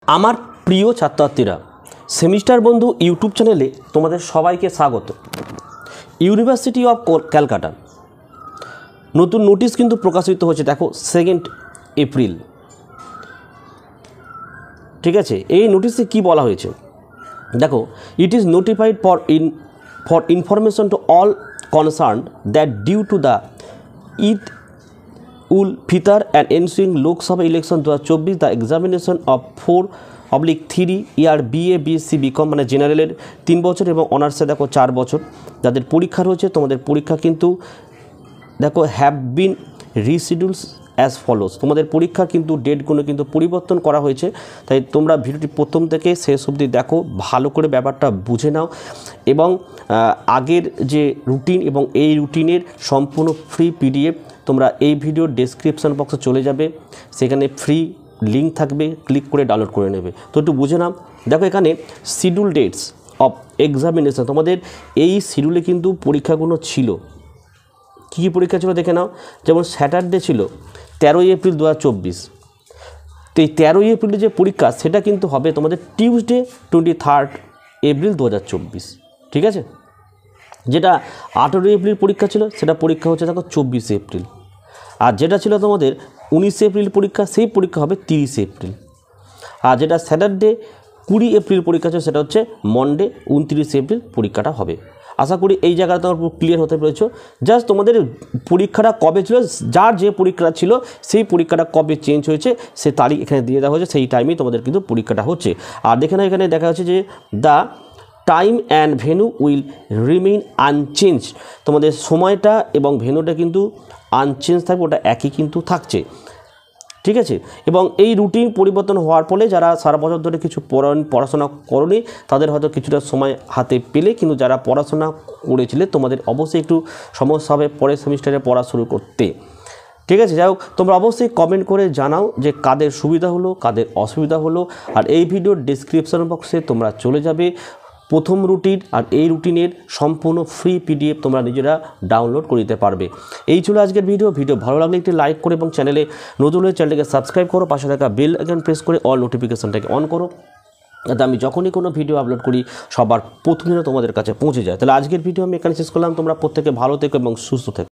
আমার প্রিয় ছাত্রছাত্রীরা, সেমিস্টার বন্ধু ইউটিউব চ্যানেলে তোমাদের সবাইকে স্বাগত। ইউনিভার্সিটি অফ ক্যালকাটা নতুন নোটিশ কিন্তু প্রকাশিত হয়েছে, দেখো 2 এপ্রিল। ঠিক আছে, এই নোটিশে কি বলা হয়েছে দেখো, it is notified for information to all concern that due to the Eid ul Fitr and ensuing Lok Sabha election 2024 the examination of 4/3 year BA BSc BCom মানে জেনারেলের 3 বছর এবং অনার্সে দেখো 4 বছর যাদের পরীক্ষা রয়েছে, তোমাদের পরীক্ষা কিন্তু দেখো হ্যাভ বিন রিশিডিউলস অ্যাজ ফলোস। তোমাদের পরীক্ষার কিন্তু ডেটগুলো কিন্তু পরিবর্তন করা হয়েছে, তাই তোমরা ভিডিওটি প্রথম থেকে শেষ অবধি দেখো, ভালো করে ব্যাপারটা বুঝে নাও এবং আগের যে রুটিন এবং এই রুটিনের সম্পূর্ণ ফ্রি PDF তোমরা এই ভিডিওর ডেসক্রিপশন বক্সে চলে যাবে, সেখানে ফ্রি লিঙ্ক থাকবে, ক্লিক করে ডাউনলোড করে নেবে। তো একটু বুঝে নাও। দেখো এখানে শিডিউল ডেটস অফ এক্সামিনেশন, তোমাদের এই শিডিউলে কিন্তু পরীক্ষাগুলো ছিল। কী কী পরীক্ষা ছিল দেখে নাও। যেমন স্যাটারডে ছিল 13 এপ্রিল 2024। তো এই 13 এপ্রিলের যে পরীক্ষা সেটা কিন্তু হবে তোমাদের টিউসডে 23 এপ্রিল 2024। ঠিক আছে, যেটা 18 এপ্রিল পরীক্ষা ছিল সেটা পরীক্ষা হচ্ছে দেখো 24 এপ্রিল। আর যেটা ছিল তোমাদের 19 এপ্রিল পরীক্ষা, সেই পরীক্ষা হবে 30 এপ্রিল। আর যেটা স্যাটারডে 20 এপ্রিল পরীক্ষা ছিল সেটা হচ্ছে মন্ডে 29 এপ্রিল পরীক্ষাটা হবে। আশা করি এই জায়গাটা তোমার ক্লিয়ার হতে পেরেছো। জাস্ট তোমাদের পরীক্ষাটা কবে ছিল, যার যে পরীক্ষাটা ছিল সেই পরীক্ষাটা কবে চেঞ্জ হয়েছে সে তারিখ এখানে দিয়ে দেওয়া হয়েছে, সেই টাইমেই তোমাদের কিন্তু পরীক্ষাটা হচ্ছে। আর দেখে নাও, এখানে দেখা যাচ্ছে যে the time and venue will remain unchange. তোমাদের সময়টা এবং ভেন্যুটা কিন্তু আনচেঞ্জ থাকবে, ওটা একই কিন্তু থাকছে। ঠিক আছে, এবং এই রুটিন পরিবর্তন হওয়ার ফলে যারা সারা বছর ধরে কিছু পড়াশোনা করনি তাদের হয়তো কিছুটা সময় হাতে পেলে, কিন্তু যারা পড়াশোনা করেছিলে তোমাদের অবশ্যই একটু সমস্যা হবে পরের সেমিস্টারে পড়া শুরু করতে। ঠিক আছে, যাই হোক, তোমরা অবশ্যই কমেন্ট করে জানাও যে কাদের সুবিধা হলো, কাদের অসুবিধা হলো। আর এই ভিডিওর ডেসক্রিপশন বক্সে তোমরা চলে যাবে, প্রথম রুটিন আর এই রুটিনের সম্পূর্ণ ফ্রি PDF তোমরা নিজেরা ডাউনলোড করে দিতে পারবে। এই ছিল আজকের ভিডিও। ভালো লাগলে একটি লাইক করে এবং চ্যানেলে নতুন হলে চ্যানেলটাকে সাবস্ক্রাইব করো, পাশে থাকা বেল আইকন প্রেস করে অল নোটিফিকেশনটাকে অন করো, যাতে আমি যখনই কোনো ভিডিও আপলোড করি সবার প্রথমে তোমাদের কাছে পৌঁছে যায়। তাহলে আজকের ভিডিও আমি এখানে শেষ করলাম। তোমরা প্রত্যেকে ভালো থেকো এবং সুস্থ থেকো।